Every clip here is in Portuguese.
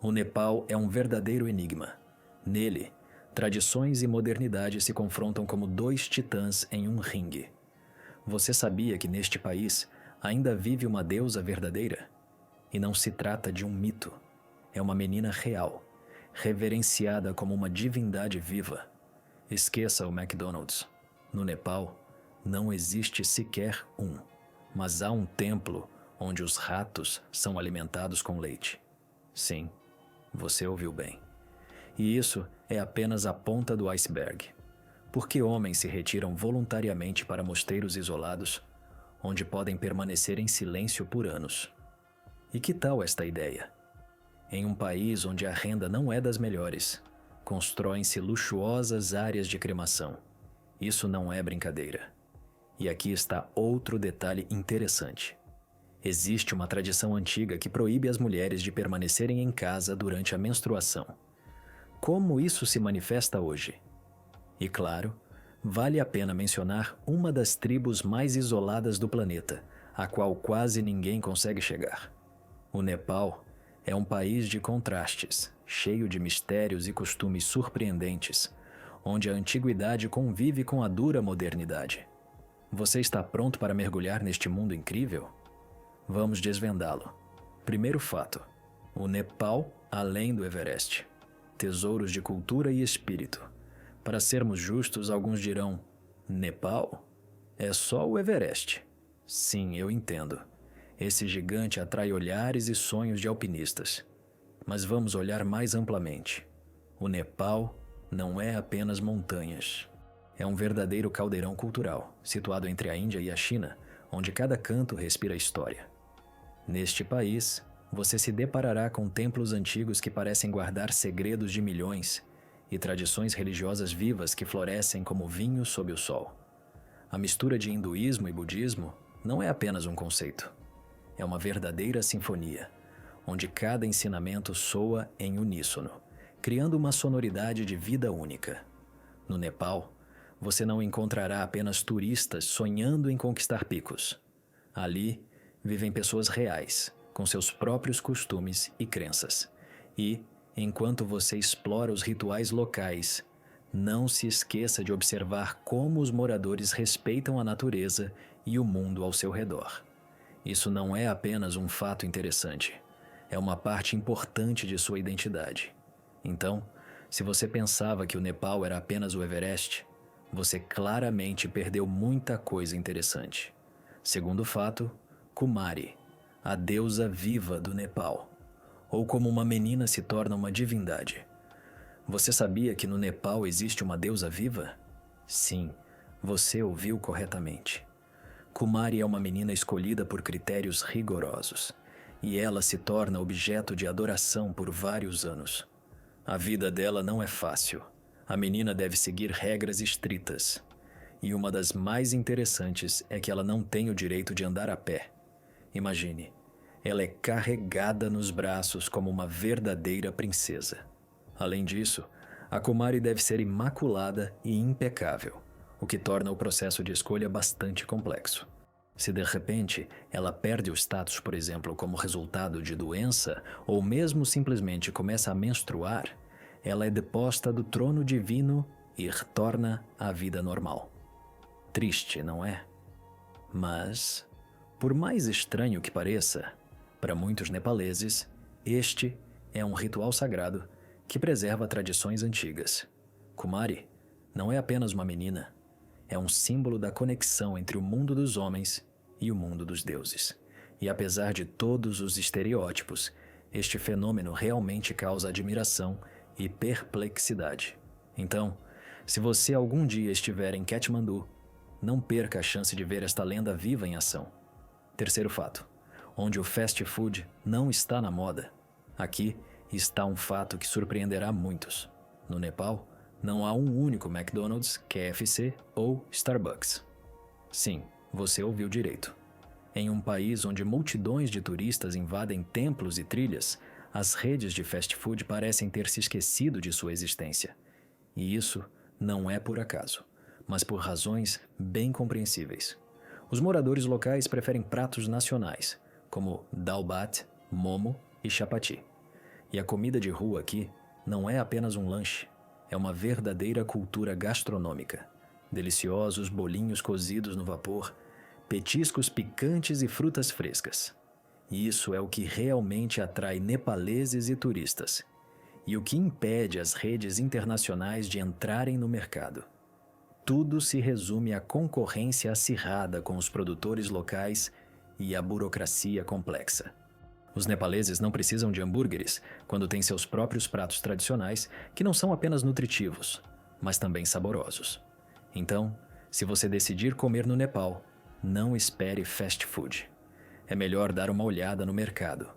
O Nepal é um verdadeiro enigma. Nele, tradições e modernidade se confrontam como dois titãs em um ringue. Você sabia que neste país ainda vive uma deusa verdadeira? E não se trata de um mito. É uma menina real, reverenciada como uma divindade viva. Esqueça o McDonald's. No Nepal, não existe sequer um, mas há um templo onde os ratos são alimentados com leite. Sim, você ouviu bem. E isso é apenas a ponta do iceberg. Por que homens se retiram voluntariamente para mosteiros isolados, onde podem permanecer em silêncio por anos? E que tal esta ideia? Em um país onde a renda não é das melhores, constroem-se luxuosas áreas de cremação. Isso não é brincadeira. E aqui está outro detalhe interessante. Existe uma tradição antiga que proíbe as mulheres de permanecerem em casa durante a menstruação. Como isso se manifesta hoje? E claro, vale a pena mencionar uma das tribos mais isoladas do planeta, a qual quase ninguém consegue chegar. O Nepal é um país de contrastes, cheio de mistérios e costumes surpreendentes, onde a antiguidade convive com a dura modernidade. Você está pronto para mergulhar neste mundo incrível? Vamos desvendá-lo. Primeiro fato: o Nepal além do Everest. Tesouros de cultura e espírito. Para sermos justos, alguns dirão: Nepal? É só o Everest. Sim, eu entendo. Esse gigante atrai olhares e sonhos de alpinistas. Mas vamos olhar mais amplamente. O Nepal não é apenas montanhas. É um verdadeiro caldeirão cultural, situado entre a Índia e a China, onde cada canto respira história. Neste país, você se deparará com templos antigos que parecem guardar segredos de milhões e tradições religiosas vivas que florescem como vinho sob o sol. A mistura de hinduísmo e budismo não é apenas um conceito. É uma verdadeira sinfonia, onde cada ensinamento soa em uníssono, criando uma sonoridade de vida única. No Nepal, você não encontrará apenas turistas sonhando em conquistar picos. Ali, vivem pessoas reais, com seus próprios costumes e crenças. E, enquanto você explora os rituais locais, não se esqueça de observar como os moradores respeitam a natureza e o mundo ao seu redor. Isso não é apenas um fato interessante, é uma parte importante de sua identidade. Então, se você pensava que o Nepal era apenas o Everest, você claramente perdeu muita coisa interessante. Segundo fato, Kumari, a deusa viva do Nepal. Ou como uma menina se torna uma divindade. Você sabia que no Nepal existe uma deusa viva? Sim, você ouviu corretamente. Kumari é uma menina escolhida por critérios rigorosos, e ela se torna objeto de adoração por vários anos. A vida dela não é fácil. A menina deve seguir regras estritas. E uma das mais interessantes é que ela não tem o direito de andar a pé. Imagine, ela é carregada nos braços como uma verdadeira princesa. Além disso, a Kumari deve ser imaculada e impecável, o que torna o processo de escolha bastante complexo. Se de repente ela perde o status, por exemplo, como resultado de doença, ou mesmo simplesmente começa a menstruar, ela é deposta do trono divino e retorna à vida normal. Triste, não é? Mas, por mais estranho que pareça, para muitos nepaleses, este é um ritual sagrado que preserva tradições antigas. Kumari não é apenas uma menina, é um símbolo da conexão entre o mundo dos homens e o mundo dos deuses. E apesar de todos os estereótipos, este fenômeno realmente causa admiração e perplexidade. Então, se você algum dia estiver em Katmandu, não perca a chance de ver esta lenda viva em ação. Terceiro fato: onde o fast food não está na moda, aqui está um fato que surpreenderá muitos. No Nepal, não há um único McDonald's, KFC ou Starbucks. Sim, você ouviu direito. Em um país onde multidões de turistas invadem templos e trilhas, as redes de fast food parecem ter se esquecido de sua existência. E isso não é por acaso, mas por razões bem compreensíveis. Os moradores locais preferem pratos nacionais, como dal bhat, momo e chapati. E a comida de rua aqui não é apenas um lanche, é uma verdadeira cultura gastronômica. Deliciosos bolinhos cozidos no vapor, petiscos picantes e frutas frescas. Isso é o que realmente atrai nepaleses e turistas, e o que impede as redes internacionais de entrarem no mercado. Tudo se resume à concorrência acirrada com os produtores locais e à burocracia complexa. Os nepaleses não precisam de hambúrgueres quando têm seus próprios pratos tradicionais, que não são apenas nutritivos, mas também saborosos. Então, se você decidir comer no Nepal, não espere fast food. É melhor dar uma olhada no mercado,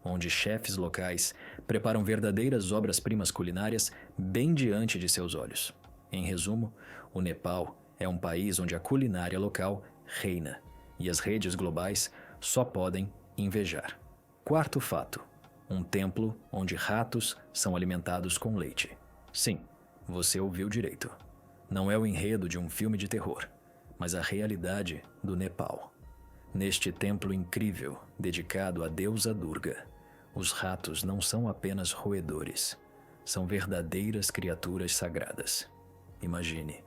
onde chefes locais preparam verdadeiras obras-primas culinárias bem diante de seus olhos. Em resumo, o Nepal é um país onde a culinária local reina e as redes globais só podem invejar. Quarto fato: um templo onde ratos são alimentados com leite. Sim, você ouviu direito. Não é o enredo de um filme de terror, mas a realidade do Nepal. Neste templo incrível, dedicado à deusa Durga, os ratos não são apenas roedores, são verdadeiras criaturas sagradas. Imagine,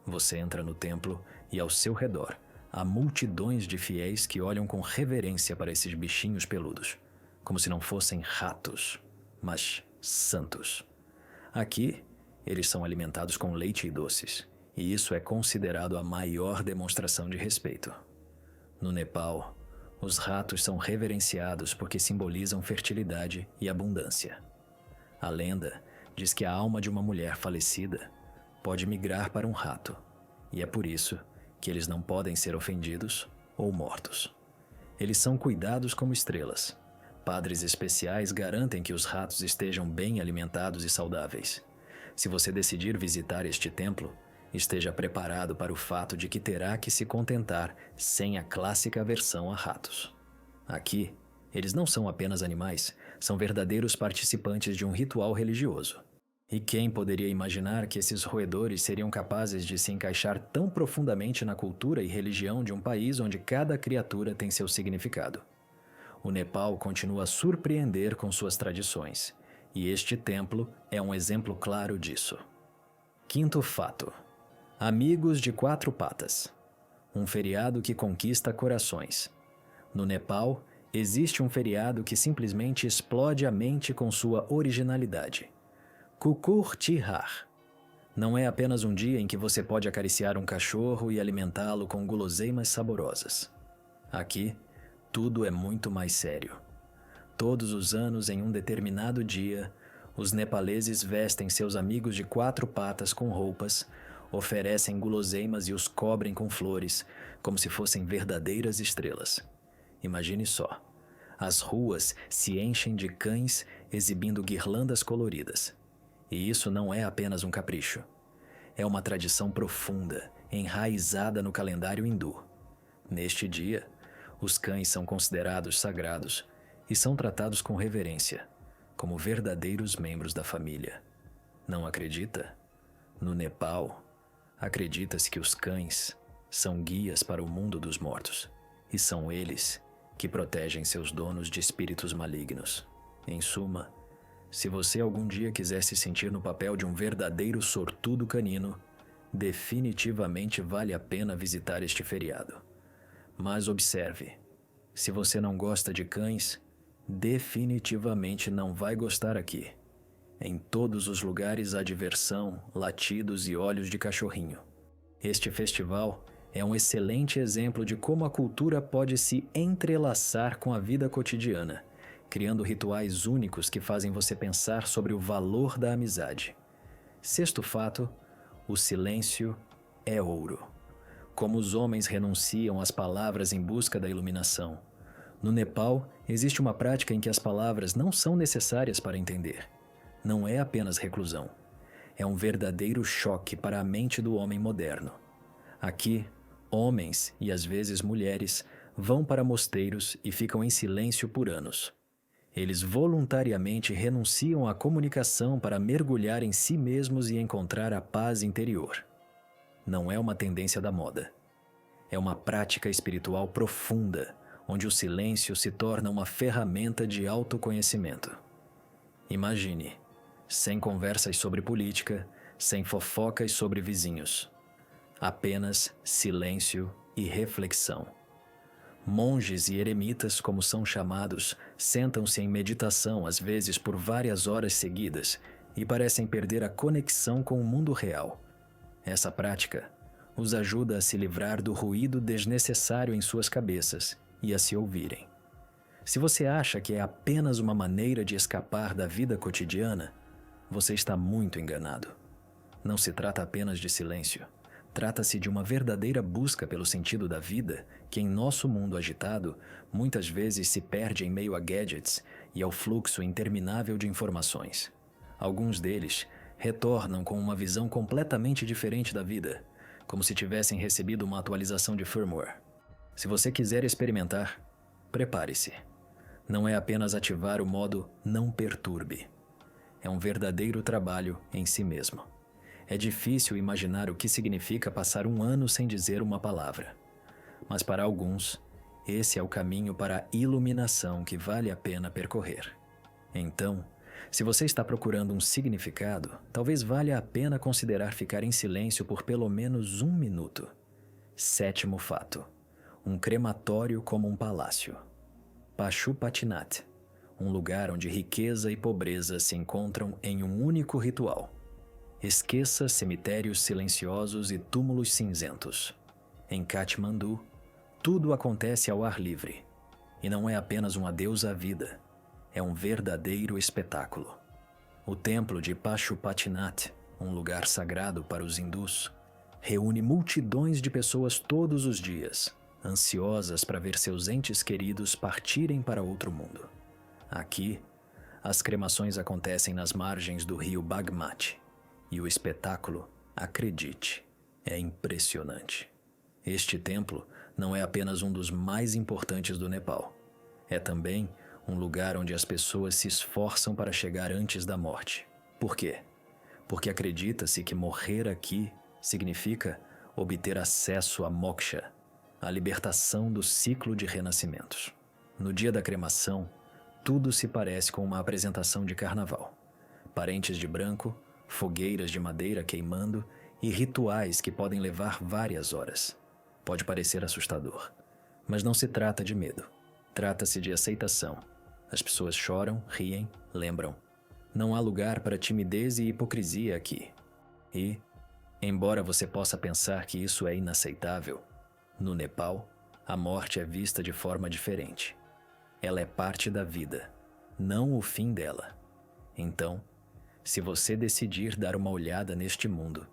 você entra no templo e ao seu redor há multidões de fiéis que olham com reverência para esses bichinhos peludos, como se não fossem ratos, mas santos. Aqui, eles são alimentados com leite e doces, e isso é considerado a maior demonstração de respeito. No Nepal, os ratos são reverenciados porque simbolizam fertilidade e abundância. A lenda diz que a alma de uma mulher falecida pode migrar para um rato, e é por isso que eles não podem ser ofendidos ou mortos. Eles são cuidados como estrelas. Padres especiais garantem que os ratos estejam bem alimentados e saudáveis. Se você decidir visitar este templo, esteja preparado para o fato de que terá que se contentar sem a clássica aversão a ratos. Aqui, eles não são apenas animais, são verdadeiros participantes de um ritual religioso. E quem poderia imaginar que esses roedores seriam capazes de se encaixar tão profundamente na cultura e religião de um país onde cada criatura tem seu significado? O Nepal continua a surpreender com suas tradições, e este templo é um exemplo claro disso. Quinto fato: Amigos de Quatro Patas. Um feriado que conquista corações. No Nepal, existe um feriado que simplesmente explode a mente com sua originalidade. Kukur Tihar. Não é apenas um dia em que você pode acariciar um cachorro e alimentá-lo com guloseimas saborosas. Aqui, tudo é muito mais sério. Todos os anos, em um determinado dia, os nepaleses vestem seus amigos de quatro patas com roupas, oferecem guloseimas e os cobrem com flores, como se fossem verdadeiras estrelas. Imagine só. As ruas se enchem de cães exibindo guirlandas coloridas. E isso não é apenas um capricho. É uma tradição profunda, enraizada no calendário hindu. Neste dia, os cães são considerados sagrados e são tratados com reverência, como verdadeiros membros da família. Não acredita? No Nepal, acredita-se que os cães são guias para o mundo dos mortos, e são eles que protegem seus donos de espíritos malignos. Em suma, se você algum dia quiser se sentir no papel de um verdadeiro sortudo canino, definitivamente vale a pena visitar este feriado. Mas observe, se você não gosta de cães, definitivamente não vai gostar aqui. Em todos os lugares há diversão, latidos e olhos de cachorrinho. Este festival é um excelente exemplo de como a cultura pode se entrelaçar com a vida cotidiana, criando rituais únicos que fazem você pensar sobre o valor da amizade. Sexto fato: o silêncio é ouro. Como os homens renunciam às palavras em busca da iluminação. No Nepal, existe uma prática em que as palavras não são necessárias para entender. Não é apenas reclusão. É um verdadeiro choque para a mente do homem moderno. Aqui, homens e às vezes mulheres vão para mosteiros e ficam em silêncio por anos. Eles voluntariamente renunciam à comunicação para mergulhar em si mesmos e encontrar a paz interior. Não é uma tendência da moda. É uma prática espiritual profunda, onde o silêncio se torna uma ferramenta de autoconhecimento. Imagine, sem conversas sobre política, sem fofocas sobre vizinhos. Apenas silêncio e reflexão. Monges e eremitas, como são chamados, sentam-se em meditação, às vezes por várias horas seguidas, e parecem perder a conexão com o mundo real. Essa prática os ajuda a se livrar do ruído desnecessário em suas cabeças e a se ouvirem. Se você acha que é apenas uma maneira de escapar da vida cotidiana, você está muito enganado. Não se trata apenas de silêncio. Trata-se de uma verdadeira busca pelo sentido da vida que, em nosso mundo agitado, muitas vezes se perde em meio a gadgets e ao fluxo interminável de informações. Alguns deles retornam com uma visão completamente diferente da vida, como se tivessem recebido uma atualização de firmware. Se você quiser experimentar, prepare-se. Não é apenas ativar o modo não perturbe. É um verdadeiro trabalho em si mesmo. É difícil imaginar o que significa passar um ano sem dizer uma palavra. Mas para alguns, esse é o caminho para a iluminação que vale a pena percorrer. Então, se você está procurando um significado, talvez valha a pena considerar ficar em silêncio por pelo menos 1 minuto. 7º fato. Um crematório como um palácio. Pashupatinath, um lugar onde riqueza e pobreza se encontram em um único ritual. Esqueça cemitérios silenciosos e túmulos cinzentos. Em Katmandu, tudo acontece ao ar livre. E não é apenas um adeus à vida. É um verdadeiro espetáculo. O templo de Pashupatinath, um lugar sagrado para os hindus, reúne multidões de pessoas todos os dias, ansiosas para ver seus entes queridos partirem para outro mundo. Aqui, as cremações acontecem nas margens do rio Bagmati, e o espetáculo, acredite, é impressionante. Este templo não é apenas um dos mais importantes do Nepal. É também um lugar onde as pessoas se esforçam para chegar antes da morte. Por quê? Porque acredita-se que morrer aqui significa obter acesso a moksha, a libertação do ciclo de renascimentos. No dia da cremação, tudo se parece com uma apresentação de carnaval. Parentes de branco, fogueiras de madeira queimando e rituais que podem levar várias horas. Pode parecer assustador, mas não se trata de medo. Trata-se de aceitação. As pessoas choram, riem, lembram. Não há lugar para timidez e hipocrisia aqui. E, embora você possa pensar que isso é inaceitável, no Nepal, a morte é vista de forma diferente. Ela é parte da vida, não o fim dela. Então, se você decidir dar uma olhada neste mundo,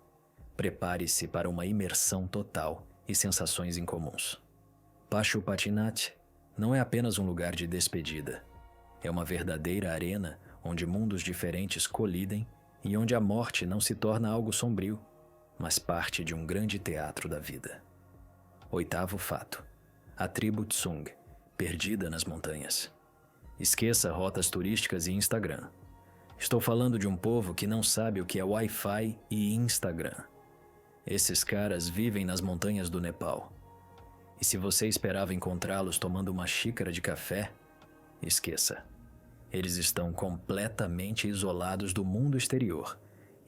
prepare-se para uma imersão total e sensações incomuns. Pashupatinath não é apenas um lugar de despedida. É uma verdadeira arena onde mundos diferentes colidem e onde a morte não se torna algo sombrio, mas parte de um grande teatro da vida. 8º fato. A tribo Tsung, perdida nas montanhas. Esqueça rotas turísticas e Instagram. Estou falando de um povo que não sabe o que é Wi-Fi e Instagram. Esses caras vivem nas montanhas do Nepal. E se você esperava encontrá-los tomando uma xícara de café, esqueça. Eles estão completamente isolados do mundo exterior,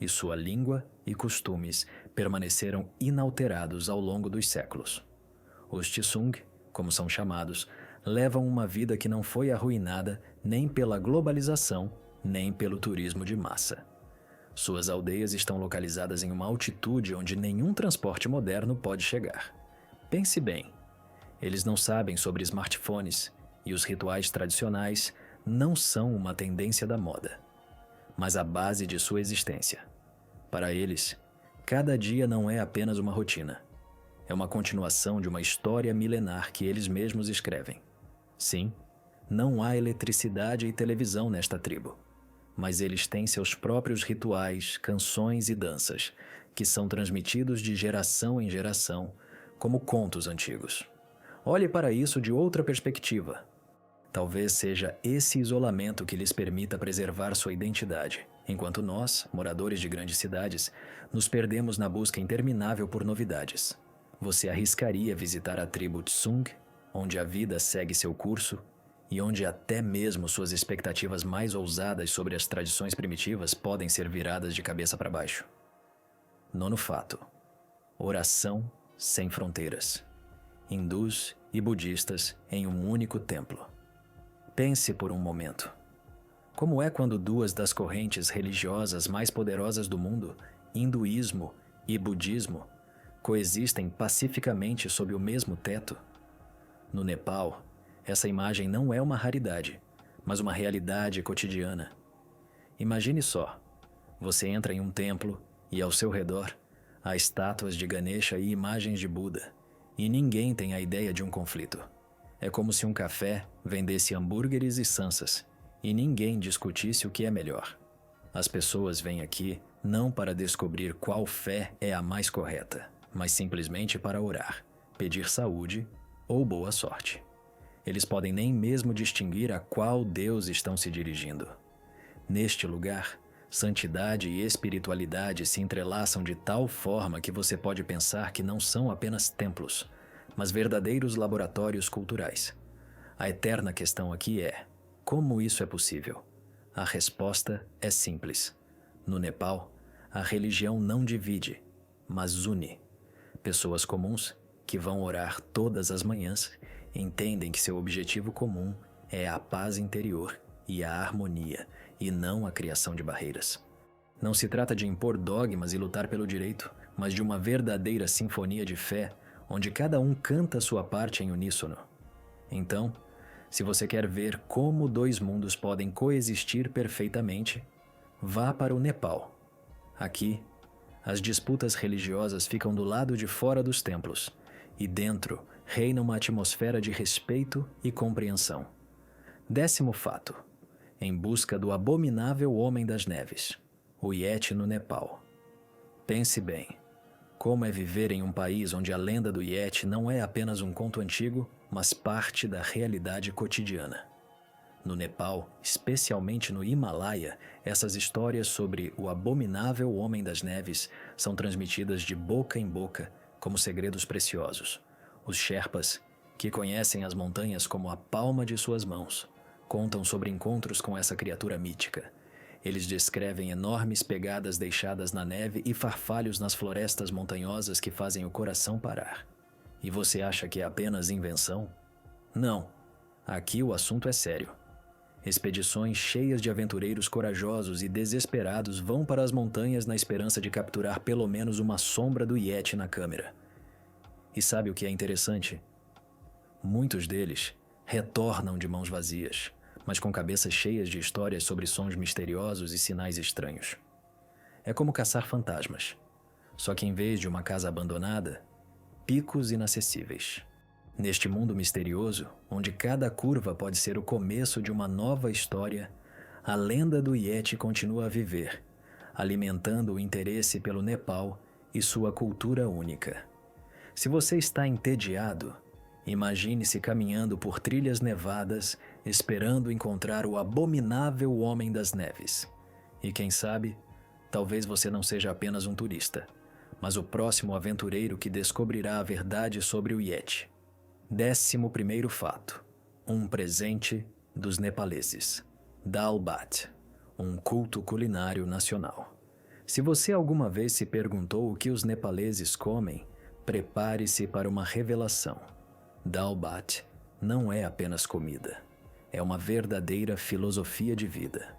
e sua língua e costumes permaneceram inalterados ao longo dos séculos. Os Tsung, como são chamados, levam uma vida que não foi arruinada nem pela globalização, nem pelo turismo de massa. Suas aldeias estão localizadas em uma altitude onde nenhum transporte moderno pode chegar. Pense bem, eles não sabem sobre smartphones e os rituais tradicionais não são uma tendência da moda, mas a base de sua existência. Para eles, cada dia não é apenas uma rotina. É uma continuação de uma história milenar que eles mesmos escrevem. Sim, não há eletricidade e televisão nesta tribo, mas eles têm seus próprios rituais, canções e danças, que são transmitidos de geração em geração, como contos antigos. Olhe para isso de outra perspectiva. Talvez seja esse isolamento que lhes permita preservar sua identidade, enquanto nós, moradores de grandes cidades, nos perdemos na busca interminável por novidades. Você arriscaria visitar a tribo Tsung, onde a vida segue seu curso, e onde até mesmo suas expectativas mais ousadas sobre as tradições primitivas podem ser viradas de cabeça para baixo. Nono fato: oração sem fronteiras. Hindus e budistas em um único templo. Pense por um momento. Como é quando duas das correntes religiosas mais poderosas do mundo, hinduísmo e budismo, coexistem pacificamente sob o mesmo teto? No Nepal, essa imagem não é uma raridade, mas uma realidade cotidiana. Imagine só, você entra em um templo e ao seu redor há estátuas de Ganesha e imagens de Buda, e ninguém tem a ideia de um conflito. É como se um café vendesse hambúrgueres e sansas, e ninguém discutisse o que é melhor. As pessoas vêm aqui não para descobrir qual fé é a mais correta, mas simplesmente para orar, pedir saúde ou boa sorte. Eles podem nem mesmo distinguir a qual Deus estão se dirigindo. Neste lugar, santidade e espiritualidade se entrelaçam de tal forma que você pode pensar que não são apenas templos, mas verdadeiros laboratórios culturais. A eterna questão aqui é: como isso é possível? A resposta é simples. No Nepal, a religião não divide, mas une. Pessoas comuns, que vão orar todas as manhãs, entendem que seu objetivo comum é a paz interior e a harmonia, e não a criação de barreiras. Não se trata de impor dogmas e lutar pelo direito, mas de uma verdadeira sinfonia de fé, onde cada um canta sua parte em uníssono. Então, se você quer ver como dois mundos podem coexistir perfeitamente, vá para o Nepal. Aqui, as disputas religiosas ficam do lado de fora dos templos, e dentro reina uma atmosfera de respeito e compreensão. 10º fato: em busca do abominável Homem das Neves, o Yeti no Nepal. Pense bem, como é viver em um país onde a lenda do Yeti não é apenas um conto antigo, mas parte da realidade cotidiana. No Nepal, especialmente no Himalaia, essas histórias sobre o abominável Homem das Neves são transmitidas de boca em boca como segredos preciosos. Os Sherpas, que conhecem as montanhas como a palma de suas mãos, contam sobre encontros com essa criatura mítica. Eles descrevem enormes pegadas deixadas na neve e farfalhos nas florestas montanhosas que fazem o coração parar. E você acha que é apenas invenção? Não. Aqui o assunto é sério. Expedições cheias de aventureiros corajosos e desesperados vão para as montanhas na esperança de capturar pelo menos uma sombra do Yeti na câmera. E sabe o que é interessante? Muitos deles retornam de mãos vazias, mas com cabeças cheias de histórias sobre sons misteriosos e sinais estranhos. É como caçar fantasmas, só que em vez de uma casa abandonada, picos inacessíveis. Neste mundo misterioso, onde cada curva pode ser o começo de uma nova história, a lenda do Yeti continua a viver, alimentando o interesse pelo Nepal e sua cultura única. Se você está entediado, imagine-se caminhando por trilhas nevadas, esperando encontrar o abominável Homem das Neves. E quem sabe, talvez você não seja apenas um turista, mas o próximo aventureiro que descobrirá a verdade sobre o Yeti. 11º fato: um presente dos nepaleses. Dal Bhat, um culto culinário nacional. Se você alguma vez se perguntou o que os nepaleses comem, prepare-se para uma revelação. Dal Bhat não é apenas comida, é uma verdadeira filosofia de vida.